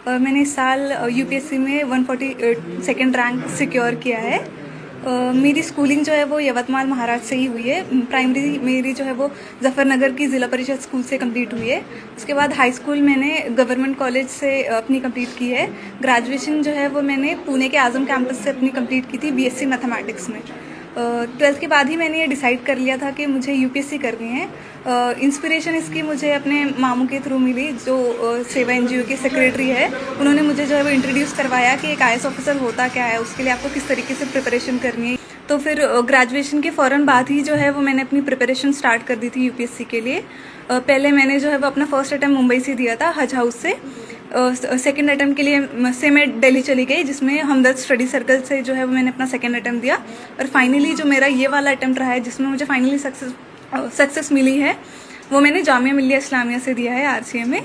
मैंने इस साल यूपीएससी में 140 सेकेंड रैंक सिक्योर किया है। मेरी स्कूलिंग जो है वो यवतमाल महाराष्ट्र से ही हुई है। प्राइमरी मेरी जो है वो जफरनगर की ज़िला परिषद स्कूल से कंप्लीट हुई है। उसके बाद हाई स्कूल मैंने गवर्नमेंट कॉलेज से अपनी कंप्लीट की है। ग्रेजुएशन जो है वो मैंने पुणे के आज़म कैंपस से अपनी कंप्लीट की थी बीएससी मैथमेटिक्स में। 12th के बाद ही मैंने ये डिसाइड कर लिया था कि मुझे यूपीएससी करनी है। इंस्पिरेशन इसकी मुझे अपने मामू के थ्रू मिली, जो सेवा एनजीओ के सेक्रेटरी है। उन्होंने मुझे जो है वो इंट्रोड्यूस करवाया कि एक आईएएस ऑफिसर होता क्या है, उसके लिए आपको किस तरीके से प्रिपरेशन करनी है। तो फिर ग्रेजुएशन के फ़ौरन बाद ही जो है वो मैंने अपनी प्रिपरेशन स्टार्ट कर दी थी यूपीएससी के लिए। पहले मैंने जो है वो अपना फर्स्ट अटैम्प्ट मुंबई से दिया था, हज हाउस से। सेकेंड अटैम्प्ट के लिए से मैं दिल्ली चली गई, जिसमें हमदर्द स्टडी सर्कल से जो है वो मैंने अपना सेकेंड अटैम्प्ट दिया। और फाइनली जो मेरा ये वाला अटैम्प्ट रहा है, जिसमें मुझे फाइनली सक्सेस मिली है, वो मैंने जामिया मिल्लिया इस्लामिया से दिया है, आरसीए में।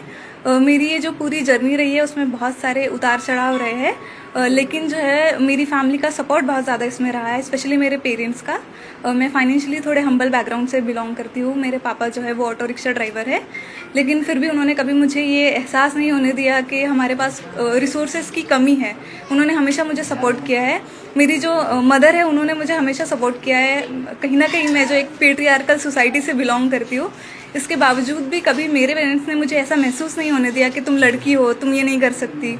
मेरी ये जो पूरी जर्नी रही है उसमें बहुत सारे उतार चढ़ाव रहे हैं, लेकिन जो है मेरी फैमिली का सपोर्ट बहुत ज़्यादा इसमें रहा है, स्पेशली मेरे पेरेंट्स का। मैं फाइनेंशियली थोड़े हम्बल बैकग्राउंड से बिलोंग करती हूँ। मेरे पापा जो है वो ऑटो रिक्शा ड्राइवर है, लेकिन फिर भी उन्होंने कभी मुझे ये एहसास नहीं होने दिया कि हमारे पास रिसोर्सेज की कमी है। उन्होंने हमेशा मुझे सपोर्ट किया है। मेरी जो मदर है, उन्होंने मुझे हमेशा सपोर्ट किया है। कहीं ना कहीं मैं जो एक पेट्रियार्कल सोसाइटी से बिलोंग करती हूँ, इसके बावजूद भी कभी मेरे पेरेंट्स ने मुझे ऐसा महसूस नहीं होने दिया कि तुम लड़की हो, तुम ये नहीं कर सकती।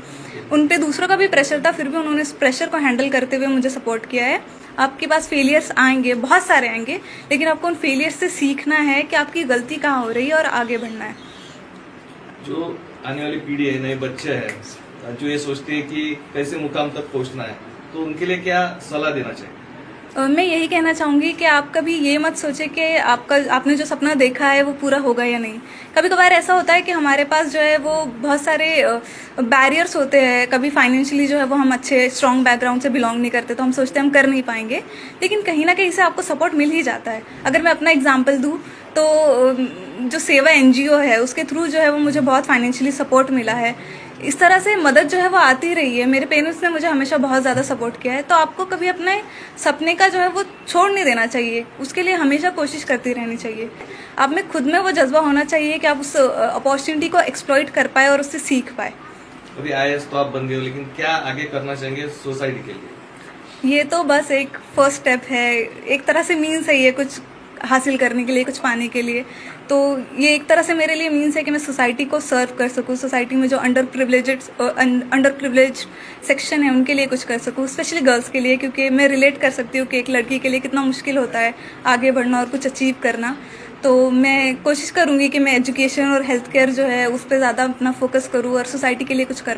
उन पे दूसरों का भी प्रेशर था, फिर भी उन्होंने इस प्रेशर को हैंडल करते हुए मुझे सपोर्ट किया है। आपके पास फेलियर्स आएंगे, बहुत सारे आएंगे, लेकिन आपको उन फेलियर्स से सीखना है कि आपकी गलती कहाँ हो रही है और आगे बढ़ना है। जो आने वाली पीढ़ी है, नए बच्चे हैं जो ये सोचते हैं कि कैसे मुकाम तक पहुंचना है, तो उनके लिए क्या सलाह देना चाहिए? मैं यही कहना चाहूँगी कि आप कभी ये मत सोचे कि आपने जो सपना देखा है वो पूरा होगा या नहीं। कभी कभार ऐसा होता है कि हमारे पास जो है वो बहुत सारे बैरियर्स होते हैं। कभी फाइनेंशियली जो है वो हम अच्छे स्ट्रॉन्ग बैकग्राउंड से बिलोंग नहीं करते, तो हम सोचते हैं हम कर नहीं पाएंगे, लेकिन कहीं ना कहीं से आपको सपोर्ट मिल ही जाता है। अगर मैं अपना एग्जाम्पल दूँ तो जो सेवा एनजीओ है, उसके थ्रू जो है वो मुझे बहुत फाइनेंशियली सपोर्ट मिला है। इस तरह से मदद जो है वो आती रही है। मेरे पेरेंट्स ने मुझे हमेशा बहुत ज़्यादा सपोर्ट किया है। तो आपको कभी अपने सपने का जो है वो छोड़ नहीं देना चाहिए, उसके लिए हमेशा कोशिश करती रहनी चाहिए। आप में खुद में वो जज्बा होना चाहिए कि आप उस अपॉर्चुनिटी को एक्सप्लॉइट कर पाए और उससे सीख पाए। अभी आईएएस तो आप बन गए हो, लेकिन क्या आगे करना चाहेंगे सोसाइटी के लिए? ये तो बस एक फर्स्ट स्टेप है, एक तरह से मीन्स है ये कुछ हासिल करने के लिए, कुछ पाने के लिए। तो ये एक तरह से मेरे लिए मीन्स है कि मैं सोसाइटी को सर्व कर सकूँ, सोसाइटी में जो अंडर प्रिविलेज्ड सेक्शन है उनके लिए कुछ कर सकूँ, स्पेशली गर्ल्स के लिए, क्योंकि मैं रिलेट कर सकती हूँ कि एक लड़की के लिए कितना मुश्किल होता है आगे बढ़ना और कुछ अचीव करना। तो मैं कोशिश करूँगी कि मैं एजुकेशन और हेल्थ केयर जो है उस पर ज़्यादा अपना फोकस करूँ और सोसाइटी के लिए कुछ कर